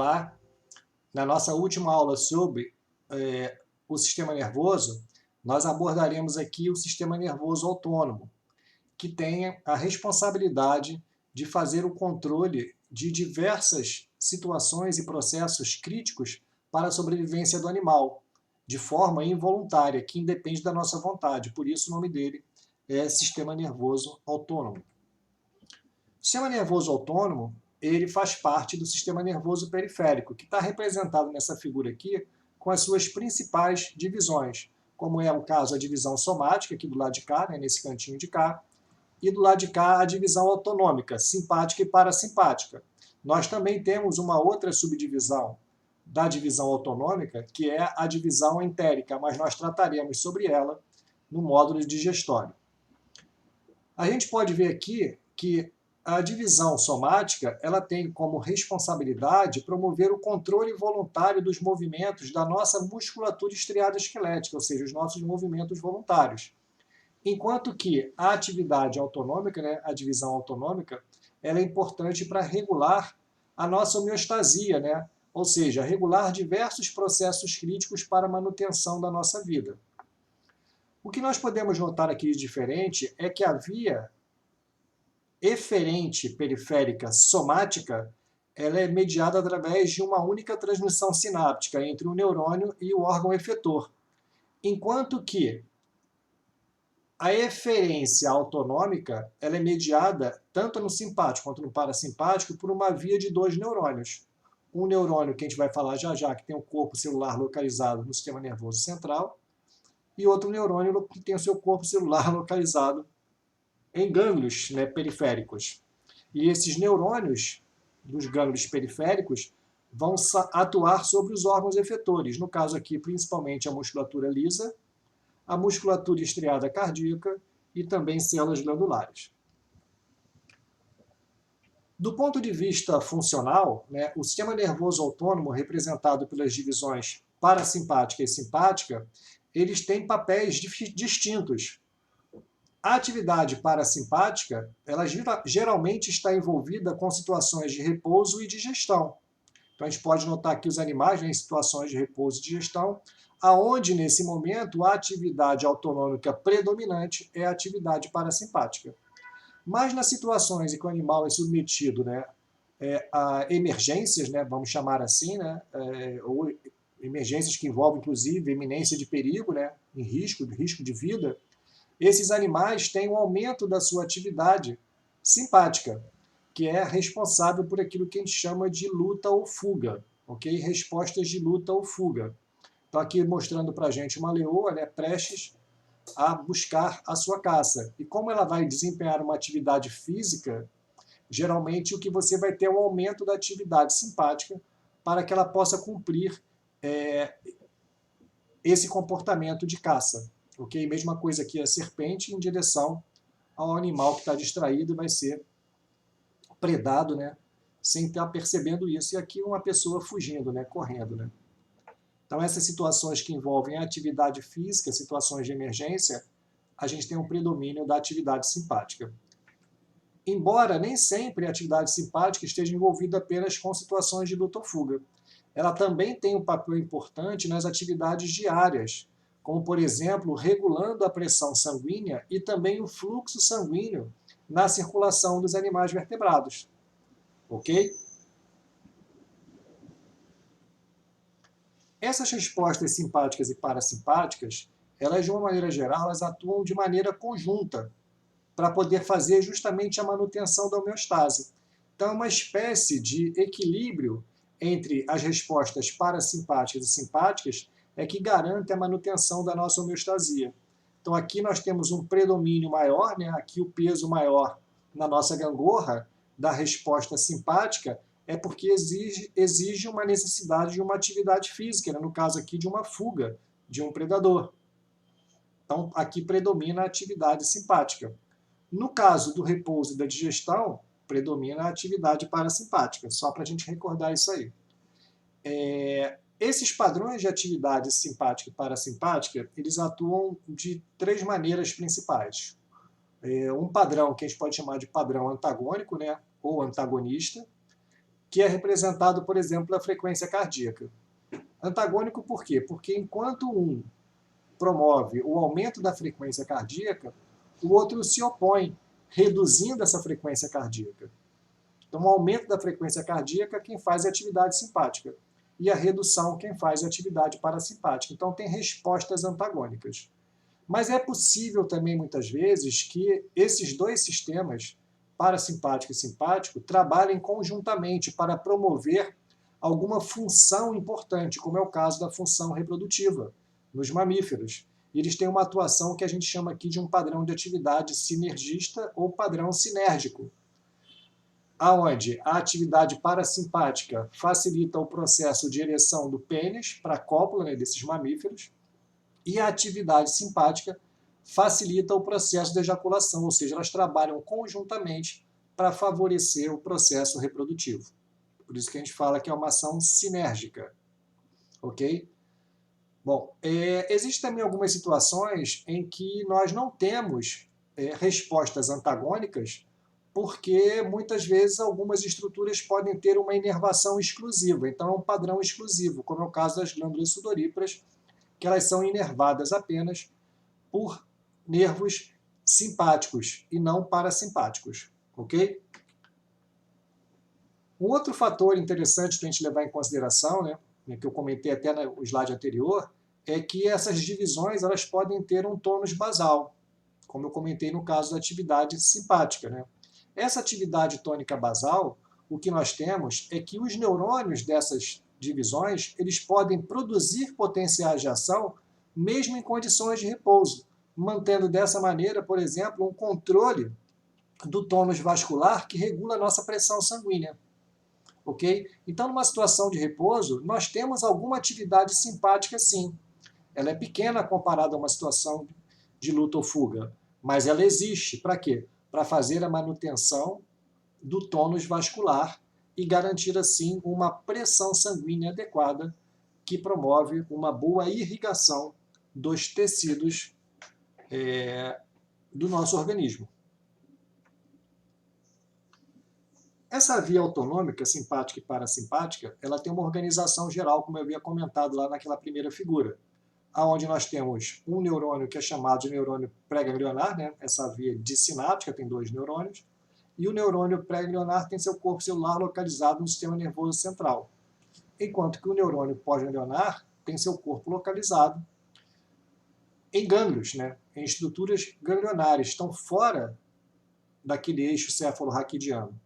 Olá, na nossa última aula sobre o sistema nervoso, nós abordaremos aqui o sistema nervoso autônomo, que tem a responsabilidade de fazer o controle de diversas situações e processos críticos para a sobrevivência do animal, de forma involuntária, que independe da nossa vontade. Por isso o nome dele é sistema nervoso autônomo. O sistema nervoso autônomo, ele faz parte do sistema nervoso periférico, que está representado nessa figura aqui com as suas principais divisões, como é o caso a divisão somática, aqui do lado de cá, né, nesse cantinho de cá, e do lado de cá a divisão autonômica, simpática e parasimpática. Nós também temos uma outra subdivisão da divisão autonômica, que é a divisão entérica, mas nós trataremos sobre ela no módulo digestório. A gente pode ver aqui que a divisão somática, ela tem como responsabilidade promover o controle voluntário dos movimentos da nossa musculatura estriada esquelética, ou seja, os nossos movimentos voluntários. Enquanto que a atividade autonômica, né, a divisão autonômica, ela é importante para regular a nossa homeostasia, né, ou seja, regular diversos processos críticos para a manutenção da nossa vida. O que nós podemos notar aqui de diferente é que a via eferente periférica somática, ela é mediada através de uma única transmissão sináptica entre o neurônio e o órgão efetor, enquanto que a eferência autonômica, ela é mediada tanto no simpático quanto no parasimpático por uma via de dois neurônios. Um neurônio que a gente vai falar já já, que tem o corpo celular localizado no sistema nervoso central, e outro neurônio que tem o seu corpo celular localizado em gânglios, né, periféricos. E esses neurônios dos gânglios periféricos vão atuar sobre os órgãos efetores, no caso aqui principalmente a musculatura lisa, a musculatura estriada cardíaca e também células glandulares. Do ponto de vista funcional, né, o sistema nervoso autônomo, representado pelas divisões parasimpática e simpática, eles têm papéis distintos. A atividade parasimpática, ela geralmente está envolvida com situações de repouso e digestão. Então a gente pode notar aqui os animais, né, em situações de repouso e digestão, aonde nesse momento a atividade autonômica predominante é a atividade parasimpática. Mas nas situações em que o animal é submetido, né, a emergências, né, vamos chamar assim, né, ou emergências que envolvem inclusive iminência de perigo, né, em risco de vida, esses animais têm um aumento da sua atividade simpática, que é responsável por aquilo que a gente chama de luta ou fuga, ok? Respostas de luta ou fuga. Então aqui mostrando para a gente uma leoa, ela é prestes a buscar a sua caça. E como ela vai desempenhar uma atividade física, geralmente o que você vai ter é um aumento da atividade simpática para que ela possa cumprir esse comportamento de caça. Ok? Mesma coisa aqui, a serpente em direção ao animal que está distraído e vai ser predado, né, sem estar percebendo isso. E aqui uma pessoa fugindo, né, correndo. Né? Então essas situações que envolvem a atividade física, situações de emergência, a gente tem um predomínio da atividade simpática. Embora nem sempre a atividade simpática esteja envolvida apenas com situações de luta ou fuga, ela também tem um papel importante nas atividades diárias, como, por exemplo, regulando a pressão sanguínea e também o fluxo sanguíneo na circulação dos animais vertebrados. Ok? Essas respostas simpáticas e parasimpáticas, elas, de uma maneira geral, elas atuam de maneira conjunta para poder fazer justamente a manutenção da homeostase. Então, é uma espécie de equilíbrio entre as respostas parasimpáticas e simpáticas é que garante a manutenção da nossa homeostasia. Então aqui nós temos um predomínio maior, né? Aqui o peso maior na nossa gangorra da resposta simpática é porque exige uma necessidade de uma atividade física, né? No caso aqui de uma fuga de um predador. Então aqui predomina a atividade simpática. No caso do repouso e da digestão, predomina a atividade parasimpática, só para a gente recordar isso aí. Esses padrões de atividade simpática e parasimpática, eles atuam de três maneiras principais. Um padrão que a gente pode chamar de padrão antagônico, né, ou antagonista, que é representado, por exemplo, pela frequência cardíaca. Antagônico por quê? Porque enquanto um promove o aumento da frequência cardíaca, o outro se opõe, reduzindo essa frequência cardíaca. Então, o aumento da frequência cardíaca, quem faz é a atividade simpática, e a redução, quem faz é a atividade parasimpática. Então, tem respostas antagônicas. Mas é possível também, muitas vezes, que esses dois sistemas, parasimpático e simpático, trabalhem conjuntamente para promover alguma função importante, como é o caso da função reprodutiva nos mamíferos. E eles têm uma atuação que a gente chama aqui de um padrão de atividade sinergista ou padrão sinérgico, aonde a atividade parasimpática facilita o processo de ereção do pênis para a cópula, né, desses mamíferos, e a atividade simpática facilita o processo de ejaculação, ou seja, elas trabalham conjuntamente para favorecer o processo reprodutivo. Por isso que a gente fala que é uma ação sinérgica, ok? Bom, existem também algumas situações em que nós não temos respostas antagônicas, porque muitas vezes algumas estruturas podem ter uma inervação exclusiva, então é um padrão exclusivo, como é o caso das glândulas sudoríparas, que elas são inervadas apenas por nervos simpáticos e não parasimpáticos, ok? Um outro fator interessante para a gente levar em consideração, né, que eu comentei até no slide anterior, é que essas divisões elas podem ter um tônus basal, como eu comentei no caso da atividade simpática, né? Essa atividade tônica basal, o que nós temos é que os neurônios dessas divisões, eles podem produzir potenciais de ação mesmo em condições de repouso, mantendo dessa maneira, por exemplo, um controle do tônus vascular que regula a nossa pressão sanguínea. Ok? Então, numa situação de repouso, nós temos alguma atividade simpática sim. Ela é pequena comparada a uma situação de luta ou fuga, mas ela existe. Para quê? Para fazer a manutenção do tônus vascular e garantir, assim, uma pressão sanguínea adequada que promove uma boa irrigação dos tecidos do nosso organismo. Essa via autonômica, simpática e parasimpática, ela tem uma organização geral, como eu havia comentado lá naquela primeira figura, onde nós temos um neurônio que é chamado de neurônio pré-ganglionar, né? Essa via dissináptica tem 2 neurônios, e o neurônio pré-ganglionar tem seu corpo celular localizado no sistema nervoso central, enquanto que o neurônio pós-ganglionar tem seu corpo localizado em gânglios, né? Em estruturas ganglionares, estão fora daquele eixo céfalo-raquidiano.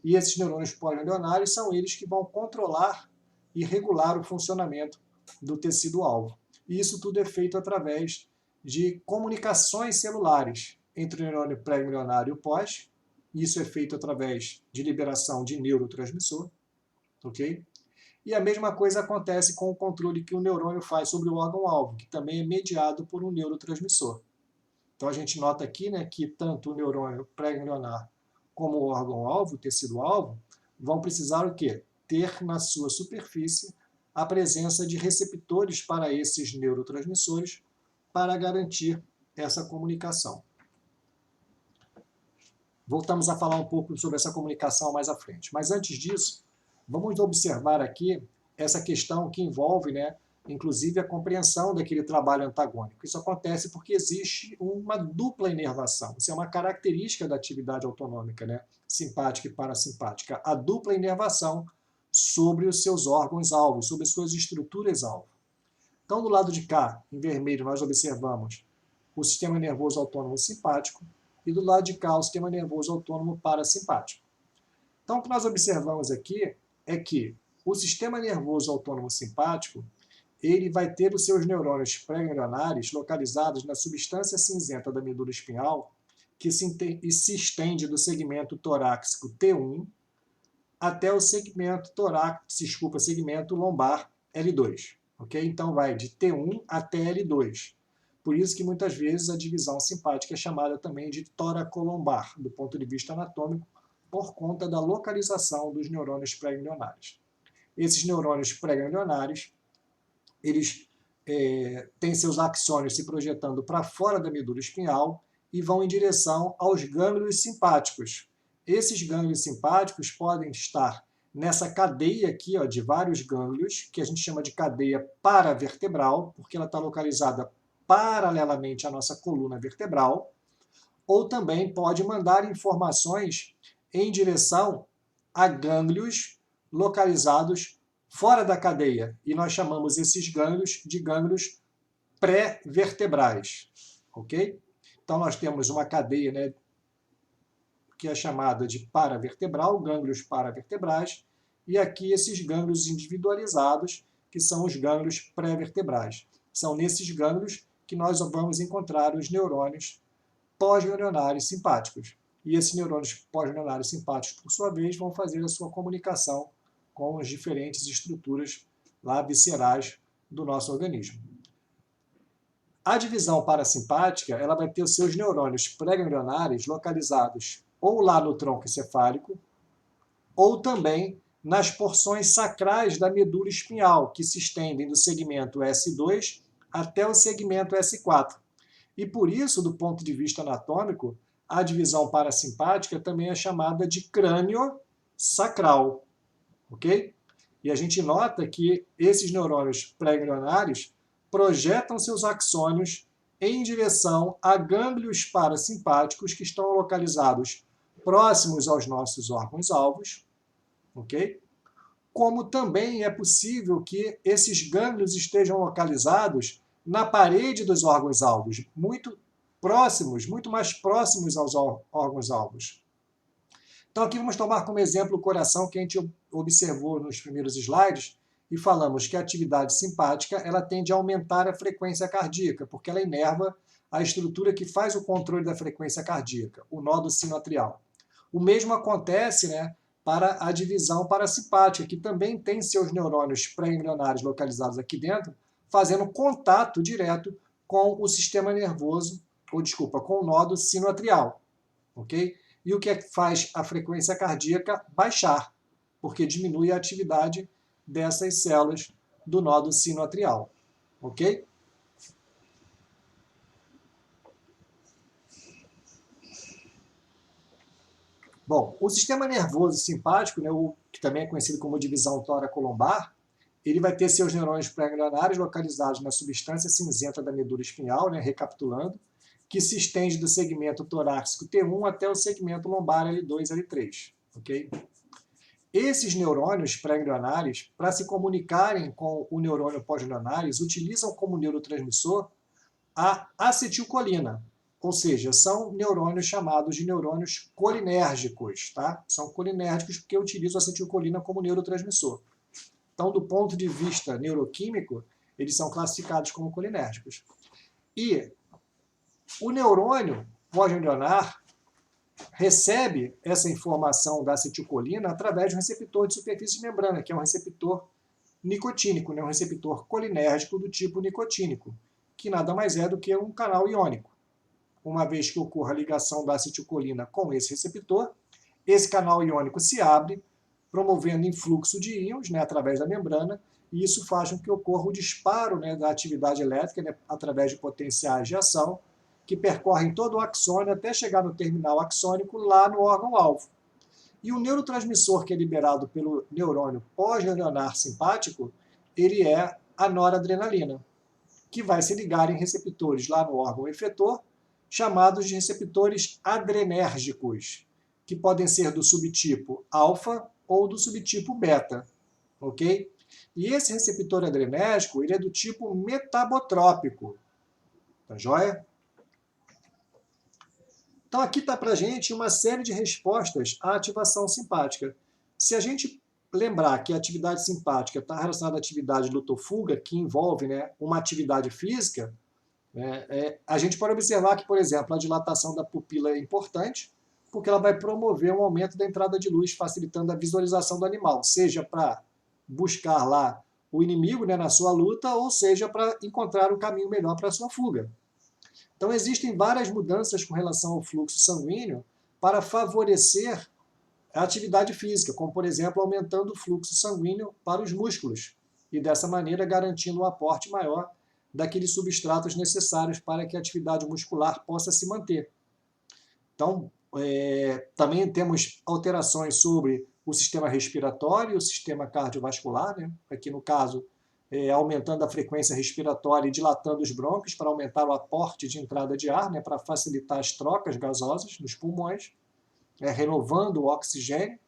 E esses neurônios pós-ganglionares são eles que vão controlar e regular o funcionamento do tecido-alvo. E isso tudo é feito através de comunicações celulares entre o neurônio pré-ganglionar e o pós. Isso é feito através de liberação de neurotransmissor, ok? E a mesma coisa acontece com o controle que o neurônio faz sobre o órgão-alvo, que também é mediado por um neurotransmissor. Então a gente nota aqui, né, que tanto o neurônio pré-ganglionar como o órgão-alvo, o tecido-alvo, vão precisar o quê? Ter na sua superfície a presença de receptores para esses neurotransmissores para garantir essa comunicação. Voltamos a falar um pouco sobre essa comunicação mais à frente. Mas antes disso, vamos observar aqui essa questão que envolve, né, inclusive a compreensão daquele trabalho antagônico. Isso acontece porque existe uma dupla inervação. Isso é uma característica da atividade autonômica, né? Simpática e parasimpática. A dupla inervação sobre os seus órgãos-alvo, sobre as suas estruturas-alvo. Então, do lado de cá, em vermelho, nós observamos o sistema nervoso autônomo simpático e do lado de cá, o sistema nervoso autônomo parasimpático. Então, o que nós observamos aqui é que o sistema nervoso autônomo simpático ele vai ter os seus neurônios pré-ganglionares localizados na substância cinzenta da medula espinhal, que se estende do segmento torácico T1 até o segmento segmento lombar L2. Okay? Então, vai de T1 até L2. Por isso que, muitas vezes, a divisão simpática é chamada também de toracolombar, do ponto de vista anatômico, por conta da localização dos neurônios pré-ganglionares. Esses neurônios pré-ganglionares eles têm seus axônios se projetando para fora da medula espinhal e vão em direção aos gânglios simpáticos. Esses gânglios simpáticos podem estar nessa cadeia aqui, ó, de vários gânglios, que a gente chama de cadeia paravertebral, porque ela está localizada paralelamente à nossa coluna vertebral, ou também pode mandar informações em direção a gânglios localizados fora da cadeia, e nós chamamos esses gânglios de gânglios pré-vertebrais, ok? Então nós temos uma cadeia, né, que é chamada de paravertebral, gânglios paravertebrais, e aqui esses gânglios individualizados, que são os gânglios pré-vertebrais. São nesses gânglios que nós vamos encontrar os neurônios pós-neuronários simpáticos. E esses neurônios pós-neuronários simpáticos, por sua vez, vão fazer a sua comunicação com as diferentes estruturas lá viscerais do nosso organismo. A divisão parasimpática, ela vai ter os seus neurônios pré-ganglionares localizados ou lá no tronco encefálico, ou também nas porções sacrais da medula espinhal, que se estendem do segmento S2 até o segmento S4. E por isso, do ponto de vista anatômico, a divisão parasimpática também é chamada de crânio sacral, ok? E a gente nota que esses neurônios pré-ganglionares projetam seus axônios em direção a gânglios parasimpáticos que estão localizados próximos aos nossos órgãos-alvos, ok? Como também é possível que esses gânglios estejam localizados na parede dos órgãos-alvos, muito mais próximos aos órgãos-alvos. Então aqui vamos tomar como exemplo o coração que a gente observou nos primeiros slides e falamos que a atividade simpática ela tende a aumentar a frequência cardíaca, porque ela inerva a estrutura que faz o controle da frequência cardíaca, o nódo sinoatrial. O mesmo acontece, né, para a divisão parasimpática, que também tem seus neurônios pré-ganglionares localizados aqui dentro, fazendo contato direto com o sistema nervoso, com o nódo sinoatrial, ok? E o que é que faz a frequência cardíaca baixar, porque diminui a atividade dessas células do nódo sinoatrial, ok? Bom, o sistema nervoso simpático, né, que também é conhecido como divisão tóraco-lombar, ele vai ter seus neurônios pré-ganglionares localizados na substância cinzenta da medula espinhal, né, recapitulando, que se estende do segmento torácico T1 até o segmento lombar L2 e L3. Okay? Esses neurônios pré-ganglionares, para se comunicarem com o neurônio pós-ganglionares, utilizam como neurotransmissor a acetilcolina, ou seja, são neurônios chamados de neurônios colinérgicos. Tá? São colinérgicos porque utilizam a acetilcolina como neurotransmissor. Então, do ponto de vista neuroquímico, eles são classificados como colinérgicos. E o neurônio pós-ganglionar recebe essa informação da acetilcolina através de um receptor de superfície de membrana, que é um receptor nicotínico, né? Um receptor colinérgico do tipo nicotínico, que nada mais é do que um canal iônico. Uma vez que ocorra a ligação da acetilcolina com esse receptor, esse canal iônico se abre, promovendo influxo de íons, né, através da membrana, e isso faz com que ocorra o disparo, né, da atividade elétrica, né, através de potenciais de ação, que percorrem todo o axônio até chegar no terminal axônico lá no órgão-alvo. E o neurotransmissor que é liberado pelo neurônio pós-ganglionar simpático, ele é a noradrenalina, que vai se ligar em receptores lá no órgão efetor, chamados de receptores adrenérgicos, que podem ser do subtipo alfa ou do subtipo beta, ok? E esse receptor adrenérgico, ele é do tipo metabotrópico, tá joia? Então aqui está para a gente uma série de respostas à ativação simpática. Se a gente lembrar que a atividade simpática está relacionada à atividade luto-fuga, que envolve, né, uma atividade física, a gente pode observar que, por exemplo, a dilatação da pupila é importante, porque ela vai promover um aumento da entrada de luz, facilitando a visualização do animal, seja para buscar lá o inimigo, né, na sua luta, ou seja para encontrar um caminho melhor para a sua fuga. Então existem várias mudanças com relação ao fluxo sanguíneo para favorecer a atividade física, como, por exemplo, aumentando o fluxo sanguíneo para os músculos, e dessa maneira garantindo um aporte maior daqueles substratos necessários para que a atividade muscular possa se manter. Então, também temos alterações sobre o sistema respiratório e o sistema cardiovascular, né? Aqui no caso, aumentando a frequência respiratória e dilatando os brônquios para aumentar o aporte de entrada de ar, né? Para facilitar as trocas gasosas nos pulmões, renovando o oxigênio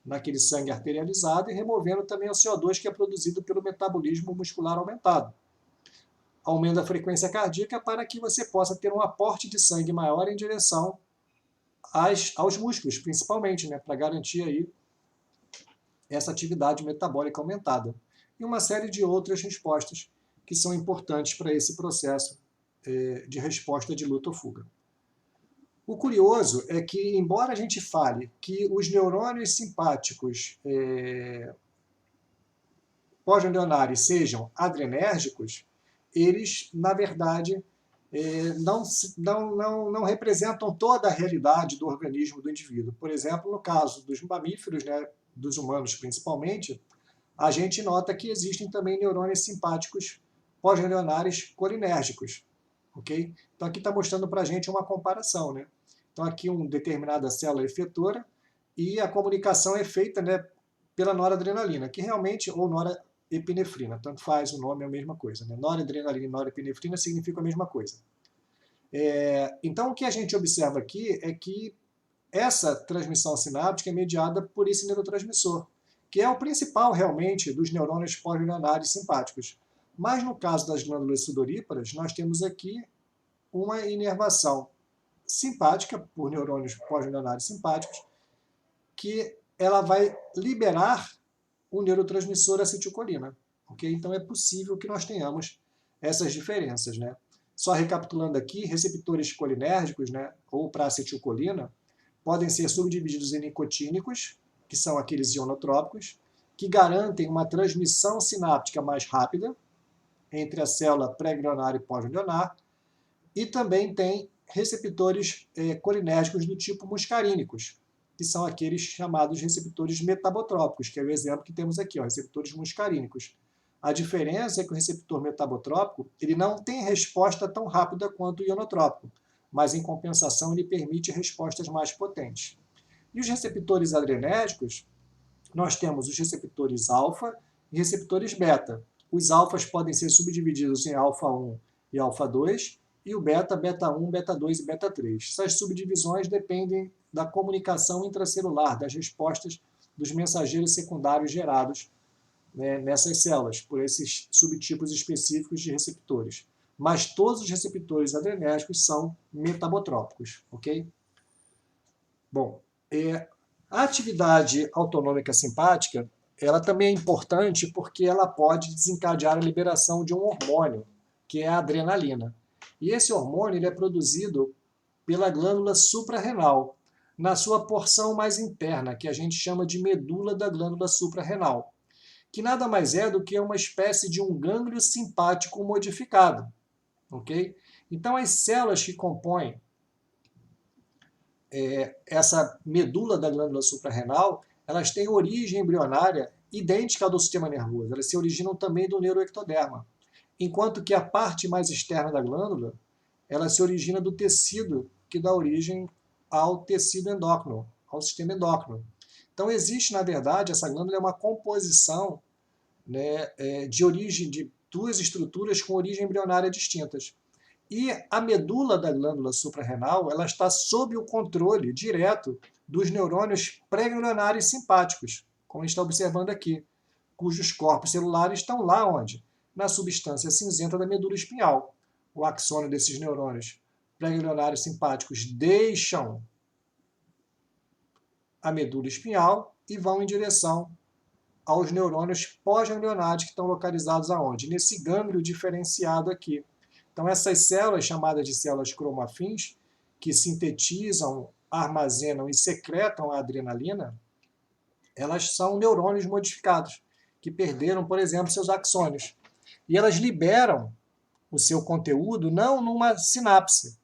naquele sangue arterializado e removendo também o CO2 que é produzido pelo metabolismo muscular aumentado. Aumenta a frequência cardíaca para que você possa ter um aporte de sangue maior em direção aos músculos, principalmente, né, para garantir aí essa atividade metabólica aumentada. E uma série de outras respostas que são importantes para esse processo de resposta de luta ou fuga. O curioso é que, embora a gente fale que os neurônios simpáticos pós-ganglionares sejam adrenérgicos, eles, na verdade, não representam toda a realidade do organismo do indivíduo. Por exemplo, no caso dos mamíferos, né, dos humanos principalmente, a gente nota que existem também neurônios simpáticos pós-ganglionares colinérgicos. Okay? Então aqui está mostrando para a gente uma comparação. Né? Então aqui uma determinada célula efetora e a comunicação é feita, né, pela noradrenalina, que realmente, ou norepinefrina, tanto faz, o nome é a mesma coisa. Né? Noradrenalina e norepinefrina significam a mesma coisa. Então o que a gente observa aqui é que essa transmissão sináptica é mediada por esse neurotransmissor, que é o principal realmente dos neurônios pós-ganglionares simpáticos. Mas no caso das glândulas sudoríparas, nós temos aqui uma inervação simpática por neurônios pós-ganglionares simpáticos, que ela vai liberar o neurotransmissor acetilcolina. Okay? Então é possível que nós tenhamos essas diferenças. Né? Só recapitulando aqui, receptores colinérgicos, né, ou para acetilcolina, podem ser subdivididos em nicotínicos, que são aqueles ionotrópicos, que garantem uma transmissão sináptica mais rápida entre a célula pré-ganglionar e pós-ganglionar, e também tem receptores colinérgicos do tipo muscarínicos, que são aqueles chamados receptores metabotrópicos, que é o exemplo que temos aqui, ó, receptores muscarínicos. A diferença é que o receptor metabotrópico ele não tem resposta tão rápida quanto o ionotrópico, mas, em compensação, ele permite respostas mais potentes. E os receptores adrenérgicos, nós temos os receptores alfa e receptores beta. Os alfas podem ser subdivididos em alfa 1 e alfa 2, e o beta, beta 1, beta 2 e beta 3. Essas subdivisões dependem da comunicação intracelular, das respostas dos mensageiros secundários gerados, né, nessas células, por esses subtipos específicos de receptores. Mas todos os receptores adrenérgicos são metabotrópicos, ok? Bom, a atividade autonômica simpática, ela também é importante porque ela pode desencadear a liberação de um hormônio, que é a adrenalina. E esse hormônio ele é produzido pela glândula suprarrenal, na sua porção mais interna, que a gente chama de medula da glândula suprarrenal, que nada mais é do que uma espécie de um gânglio simpático modificado. Okay? Então, as células que compõem essa medula da glândula suprarrenal, elas têm origem embrionária idêntica ao do sistema nervoso. Elas se originam também do neuroectoderma. Enquanto que a parte mais externa da glândula, ela se origina do tecido que dá origem ao tecido endócrino, ao sistema endócrino. Então, existe, na verdade, essa glândula é uma composição, né, de origem de duas estruturas com origem embrionária distintas. E a medula da glândula suprarrenal ela está sob o controle direto dos neurônios pré-ganglionares simpáticos, como a gente está observando aqui, cujos corpos celulares estão lá onde? Na substância cinzenta da medula espinhal. O axônio desses neurônios pré-ganglionares simpáticos deixam a medula espinhal e vão em direção aos neurônios pós-ganglionares que estão localizados aonde? Nesse gânglio diferenciado aqui. Então, essas células, chamadas de células cromafins, que sintetizam, armazenam e secretam a adrenalina, elas são neurônios modificados, que perderam, por exemplo, seus axônios. E elas liberam o seu conteúdo não numa sinapse,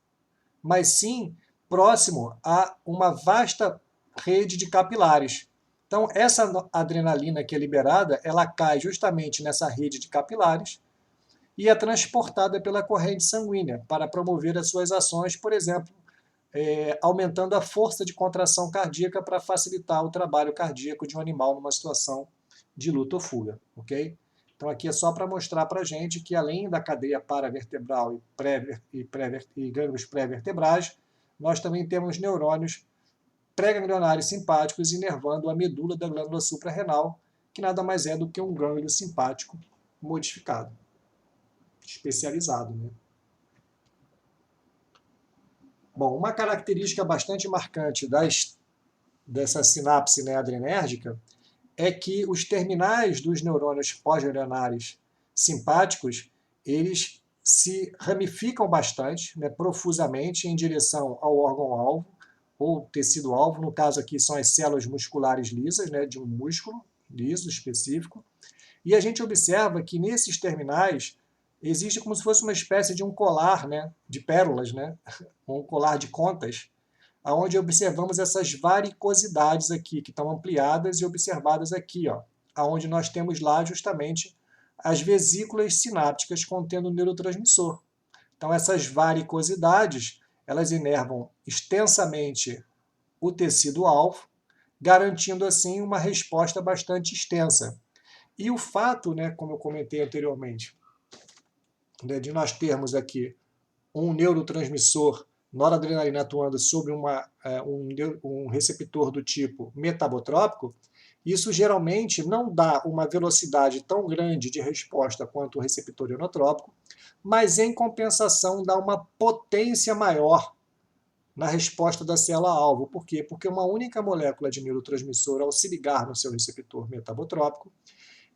mas sim próximo a uma vasta rede de capilares. Então, essa adrenalina que é liberada, ela cai justamente nessa rede de capilares e é transportada pela corrente sanguínea para promover as suas ações, por exemplo, aumentando a força de contração cardíaca para facilitar o trabalho cardíaco de um animal numa situação de luta ou fuga, ok? Então aqui é só para mostrar para a gente que além da cadeia paravertebral e gânglios pré-vertebrais, nós também temos neurônios pré-ganglionares simpáticos inervando a medula da glândula suprarrenal, que nada mais é do que um gânglio simpático modificado, especializado, né? Bom, uma característica bastante marcante dessa sinapse, né, adrenérgica é que os terminais dos neurônios pós-ganglionares simpáticos, eles se ramificam bastante, né, profusamente em direção ao órgão-alvo ou tecido-alvo. No caso aqui são as células musculares lisas, né, de um músculo liso específico. E a gente observa que nesses terminais existe como se fosse uma espécie de um colar, né, de pérolas, né, um colar de contas, onde observamos essas varicosidades aqui, que estão ampliadas e observadas aqui, ó, onde nós temos lá justamente as vesículas sinápticas contendo neurotransmissor. Então essas varicosidades, elas inervam extensamente o tecido-alvo, garantindo assim uma resposta bastante extensa. E o fato, né, como eu comentei anteriormente, né, de nós termos aqui um neurotransmissor noradrenalina atuando sobre um receptor do tipo metabotrópico, isso geralmente não dá uma velocidade tão grande de resposta quanto o receptor ionotrópico, mas em compensação dá uma potência maior na resposta da célula-alvo. Por quê? Porque uma única molécula de neurotransmissor, ao se ligar no seu receptor metabotrópico,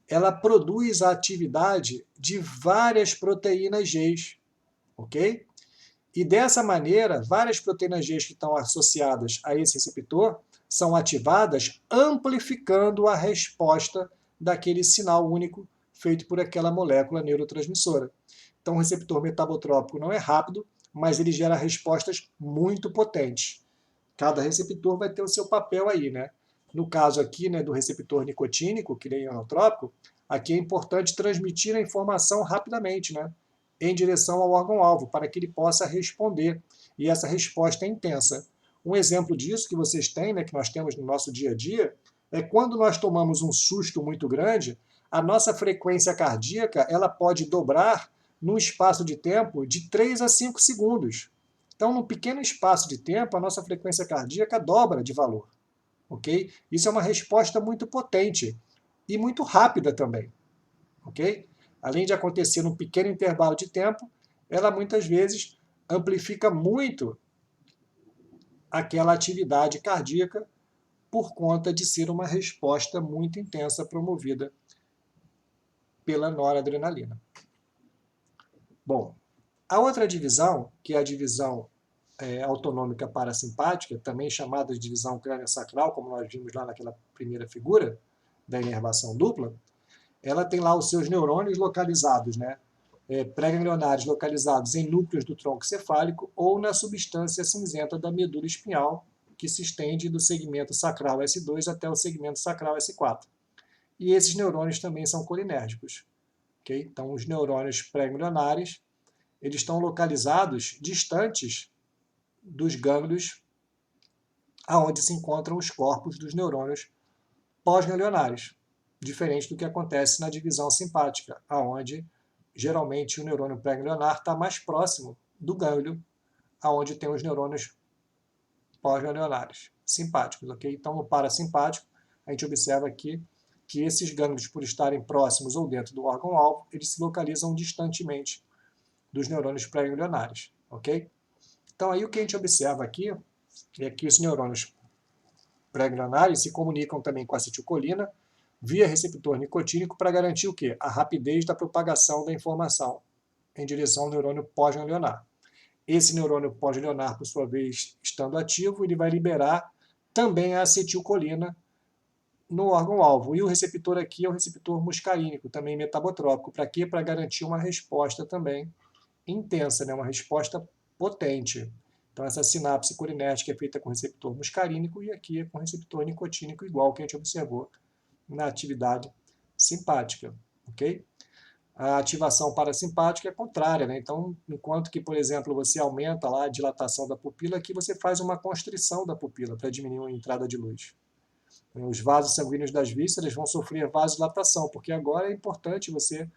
ela produz a atividade de várias proteínas G, ok? E dessa maneira, várias proteínas G que estão associadas a esse receptor são ativadas, amplificando a resposta daquele sinal único feito por aquela molécula neurotransmissora. Então, o receptor metabotrópico não é rápido, mas ele gera respostas muito potentes. Cada receptor vai ter o seu papel aí, né? No caso aqui, né, do receptor nicotínico, que nem ionotrópico, aqui é importante transmitir a informação rapidamente, né, em direção ao órgão-alvo, para que ele possa responder, e essa resposta é intensa. Um exemplo disso que vocês têm, né, que nós temos no nosso dia a dia, é quando nós tomamos um susto muito grande, a nossa frequência cardíaca ela pode dobrar num espaço de tempo de 3 a 5 segundos. Então, num pequeno espaço de tempo, a nossa frequência cardíaca dobra de valor. Ok? Isso é uma resposta muito potente e muito rápida também. Ok? Além de acontecer num pequeno intervalo de tempo, ela muitas vezes amplifica muito aquela atividade cardíaca por conta de ser uma resposta muito intensa promovida pela noradrenalina. Bom, a outra divisão, que é a divisão autonômica parasimpática, também chamada de divisão crânio-sacral, como nós vimos lá naquela primeira figura da inervação dupla, ela tem lá os seus neurônios localizados, né? Pré-ganglionares localizados em núcleos do tronco cefálico ou na substância cinzenta da medula espinhal, que se estende do segmento sacral S2 até o segmento sacral S4. E esses neurônios também são colinérgicos. Okay? Então, os neurônios pré-ganglionares, eles estão localizados distantes dos gânglios aonde se encontram os corpos dos neurônios pós-ganglionares, diferente do que acontece na divisão simpática, aonde geralmente o neurônio pré-ganglionar está mais próximo do gânglio, aonde tem os neurônios pós-ganglionares simpáticos, ok? Então, no parasimpático, a gente observa aqui que esses gânglios, por estarem próximos ou dentro do órgão-alvo, eles se localizam distantemente dos neurônios pré-ganglionares, ok? Então, aí o que a gente observa aqui é que os neurônios pré-ganglionares se comunicam também com a acetilcolina via receptor nicotínico para garantir o quê? A rapidez da propagação da informação em direção ao neurônio pós-ganglionar. Esse neurônio pós-ganglionar, por sua vez, estando ativo, ele vai liberar também a acetilcolina no órgão-alvo. E o receptor aqui é o receptor muscarínico, também metabotrópico. Para quê? Para garantir uma resposta também intensa, né? Uma resposta potente. Então, essa sinapse colinérgica é feita com receptor muscarínico e aqui é com receptor nicotínico, igual que a gente observou na atividade simpática. Ok? a ativação parasimpática é contrária, né? Então, enquanto que, por exemplo, você aumenta lá a dilatação da pupila, aqui você faz uma constrição da pupila para diminuir a entrada de luz. Os vasos sanguíneos das vísceras vão sofrer vasodilatação, porque agora é importante você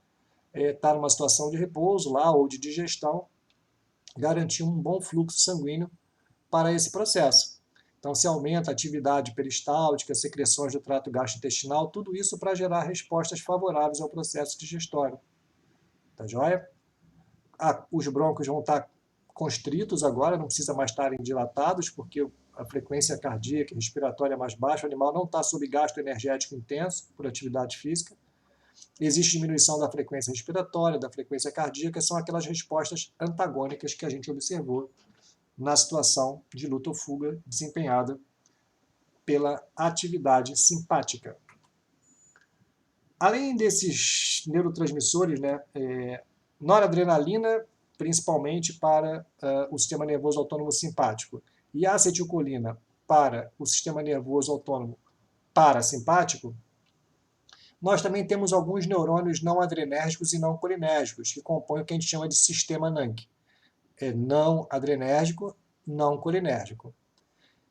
estar numa situação de repouso lá ou de digestão, garantir um bom fluxo sanguíneo para esse processo. Então, se aumenta a atividade peristáltica, secreções do trato gastrointestinal, tudo isso para gerar respostas favoráveis ao processo digestório. Tá joia? Os brônquios vão estar constritos agora, não precisa mais estarem dilatados, porque a frequência cardíaca e respiratória é mais baixa, o animal não está sob gasto energético intenso por atividade física. Existe diminuição da frequência respiratória, da frequência cardíaca, são aquelas respostas antagônicas que a gente observou na situação de luta ou fuga desempenhada pela atividade simpática. Além desses neurotransmissores, né, noradrenalina, principalmente para o sistema nervoso autônomo simpático, e acetilcolina para o sistema nervoso autônomo parasimpático, nós também temos alguns neurônios não adrenérgicos e não colinérgicos, que compõem o que a gente chama de sistema NANC. É não adrenérgico, não colinérgico.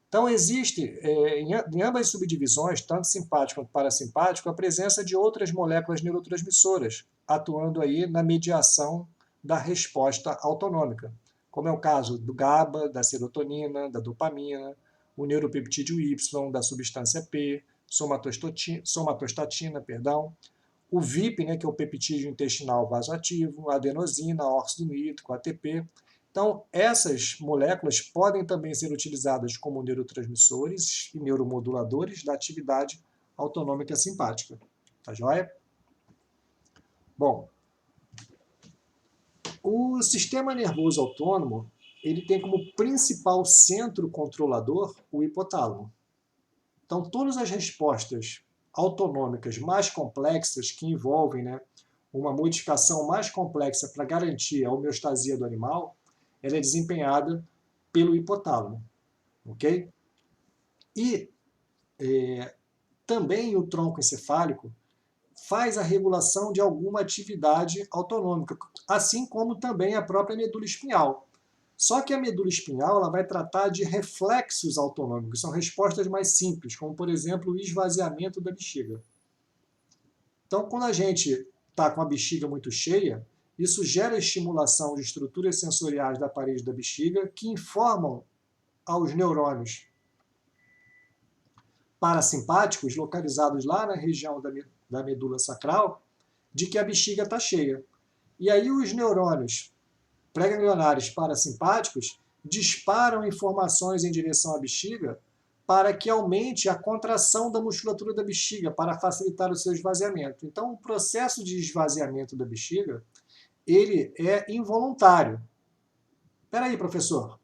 Então, existe, em ambas as subdivisões, tanto simpático quanto parasimpático, a presença de outras moléculas neurotransmissoras, atuando aí na mediação da resposta autonômica, como é o caso do GABA, da serotonina, da dopamina, o neuropeptídeo Y, da substância P, somatostatina, o VIP, né, que é o peptídeo intestinal vasoativo, a adenosina, óxido nítrico, ATP. Então, essas moléculas podem também ser utilizadas como neurotransmissores e neuromoduladores da atividade autonômica simpática. Tá joia? Bom, o sistema nervoso autônomo, ele tem como principal centro controlador o hipotálamo. Então, todas as respostas autonômicas mais complexas que envolvem, né, uma modificação mais complexa para garantir a homeostasia do animal, ela é desempenhada pelo hipotálamo, ok? E também o tronco encefálico faz a regulação de alguma atividade autonômica, assim como também a própria medula espinhal. Só que a medula espinhal ela vai tratar de reflexos autonômicos, são respostas mais simples, como, por exemplo, o esvaziamento da bexiga. Então, quando a gente está com a bexiga muito cheia, isso gera estimulação de estruturas sensoriais da parede da bexiga que informam aos neurônios parasimpáticos, localizados lá na região da medula sacral, de que a bexiga está cheia. E aí os neurônios pré-ganglionares parasimpáticos disparam informações em direção à bexiga para que aumente a contração da musculatura da bexiga, para facilitar o seu esvaziamento. Então, o processo de esvaziamento da bexiga, ele é involuntário. Espera aí, professor.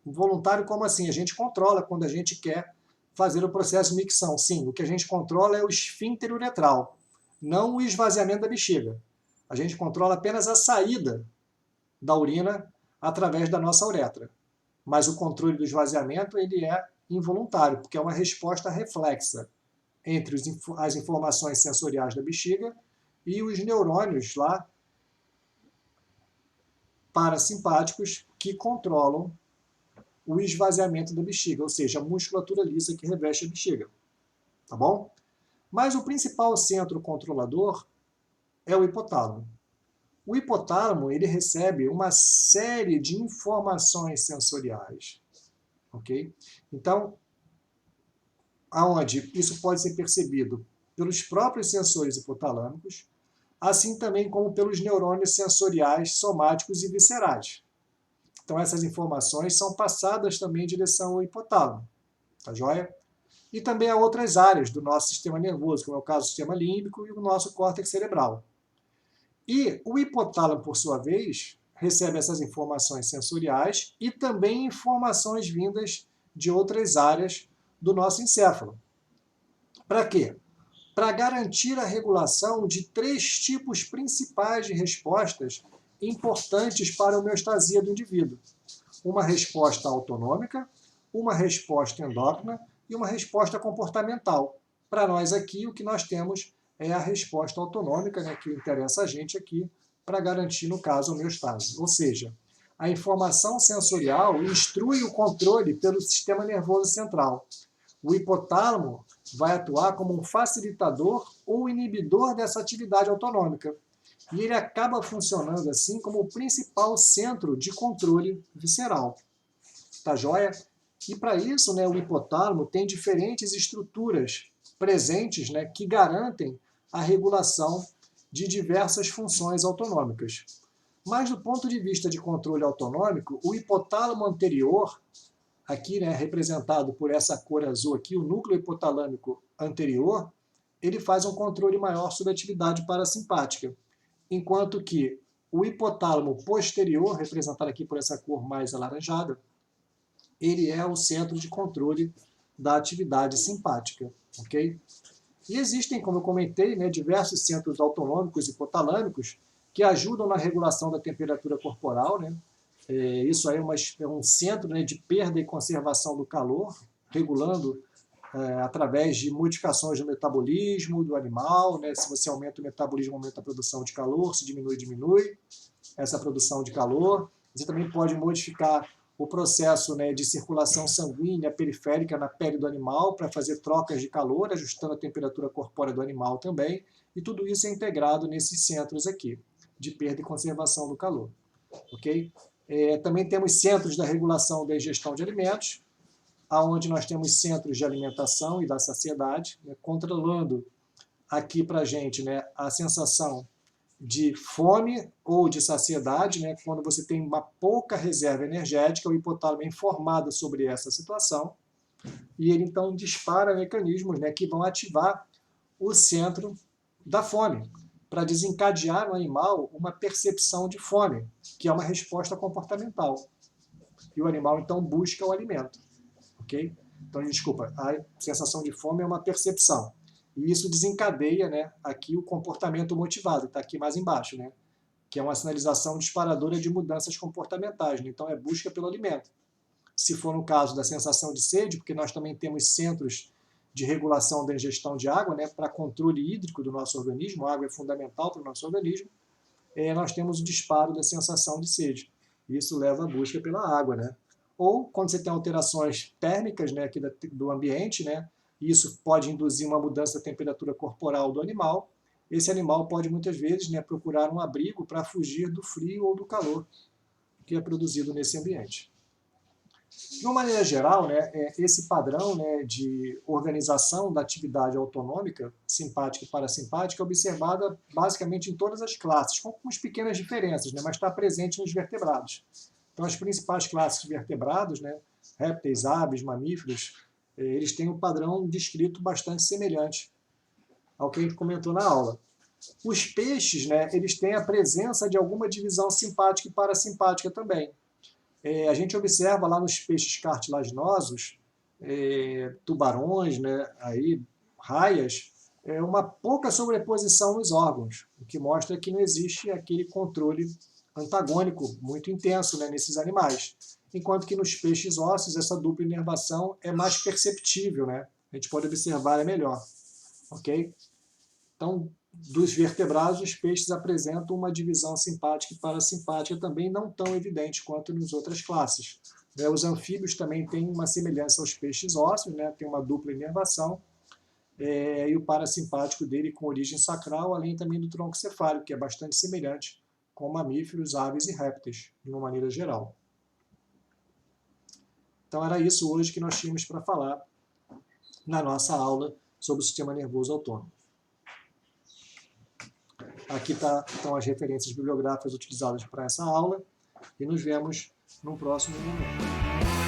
Involuntário como assim? A gente controla quando a gente quer fazer o processo de micção. Sim, o que a gente controla é o esfíncter uretral, não o esvaziamento da bexiga. A gente controla apenas a saída da urina através da nossa uretra. Mas o controle do esvaziamento ele é involuntário, porque é uma resposta reflexa entre as informações sensoriais da bexiga e os neurônios lá parasimpáticos que controlam o esvaziamento da bexiga, ou seja, a musculatura lisa que reveste a bexiga. Tá bom? Mas o principal centro controlador é o hipotálamo. O hipotálamo ele recebe uma série de informações sensoriais. Ok? Então, aonde isso pode ser percebido pelos próprios sensores hipotalâmicos, assim também como pelos neurônios sensoriais, somáticos e viscerais. Então, essas informações são passadas também em direção ao hipotálamo. Tá joia? E também a outras áreas do nosso sistema nervoso, como é o caso do sistema límbico e o nosso córtex cerebral. E o hipotálamo, por sua vez, recebe essas informações sensoriais e também informações vindas de outras áreas do nosso encéfalo. Para quê? Para garantir a regulação de 3 tipos principais de respostas importantes para a homeostasia do indivíduo. Uma resposta autonômica, uma resposta endócrina e uma resposta comportamental. Para nós aqui, o que nós temos é a resposta autonômica, né, que interessa a gente aqui para garantir, no caso, a homeostase. Ou seja, a informação sensorial instrui o controle pelo sistema nervoso central. O hipotálamo vai atuar como um facilitador ou inibidor dessa atividade autonômica. E ele acaba funcionando assim como o principal centro de controle visceral. Tá joia? E para isso, né, o hipotálamo tem diferentes estruturas presentes, né, que garantem a regulação de diversas funções autonômicas. Mas do ponto de vista de controle autonômico, o hipotálamo anterior, aqui, né, representado por essa cor azul aqui, o núcleo hipotalâmico anterior, ele faz um controle maior sobre a atividade parasimpática, enquanto que o hipotálamo posterior, representado aqui por essa cor mais alaranjada, ele é o centro de controle da atividade simpática, ok? E existem, como eu comentei, né, diversos centros autonômicos hipotalâmicos que ajudam na regulação da temperatura corporal, né? Isso aí é um centro, né, de perda e conservação do calor, regulando através de modificações do metabolismo do animal, né? Se você aumenta o metabolismo, aumenta a produção de calor, se diminui, diminui essa produção de calor. Você também pode modificar o processo, né, de circulação sanguínea periférica na pele do animal para fazer trocas de calor, ajustando a temperatura corpórea do animal também, e tudo isso é integrado nesses centros aqui, de perda e conservação do calor. Ok? Também temos centros da regulação da ingestão de alimentos, onde nós temos centros de alimentação e da saciedade, né, controlando aqui para a gente, né, a sensação de fome ou de saciedade, né, quando você tem uma pouca reserva energética, o hipotálamo é informado sobre essa situação e ele então dispara mecanismos, né, que vão ativar o centro da fome, para desencadear no animal uma percepção de fome, que é uma resposta comportamental. E o animal então busca o alimento. Ok? Então, desculpa, a sensação de fome é uma percepção. E isso desencadeia, né, aqui o comportamento motivado, está aqui mais embaixo, né, que é uma sinalização disparadora de mudanças comportamentais. Né? Então, é busca pelo alimento. Se for no caso da sensação de sede, porque nós também temos centros de regulação da ingestão de água, né, para controle hídrico do nosso organismo, a água é fundamental para o nosso organismo, nós temos o disparo da sensação de sede. Isso leva à busca pela água, né? Ou quando você tem alterações térmicas, né, aqui do ambiente, né, isso pode induzir uma mudança da temperatura corporal do animal. Esse animal pode muitas vezes, né, procurar um abrigo para fugir do frio ou do calor que é produzido nesse ambiente. De uma maneira geral, né, esse padrão, né, de organização da atividade autonômica, simpática e parasimpática, é observada basicamente em todas as classes, com algumas pequenas diferenças, né, mas está presente nos vertebrados. Então, as principais classes de vertebrados, né, répteis, aves, mamíferos, eles têm um padrão descrito bastante semelhante ao que a gente comentou na aula. Os peixes, né, eles têm a presença de alguma divisão simpática e parasimpática também. A gente observa lá nos peixes cartilaginosos, tubarões, né, aí, raias, uma pouca sobreposição nos órgãos, o que mostra que não existe aquele controle antagônico muito intenso, né, nesses animais. Enquanto que nos peixes ósseos essa dupla inervação é mais perceptível, né? A gente pode observar melhor. Ok? Então, dos vertebrados, os peixes apresentam uma divisão simpática e parasimpática também não tão evidente quanto nas outras classes. Os anfíbios também têm uma semelhança aos peixes ósseos, né? Tem uma dupla inervação, e o parasimpático dele com origem sacral, além também do tronco cefálico, que é bastante semelhante com mamíferos, aves e répteis, de uma maneira geral. Então era isso hoje que nós tínhamos para falar na nossa aula sobre o sistema nervoso autônomo. Aqui estão as referências bibliográficas utilizadas para essa aula e nos vemos no próximo momento.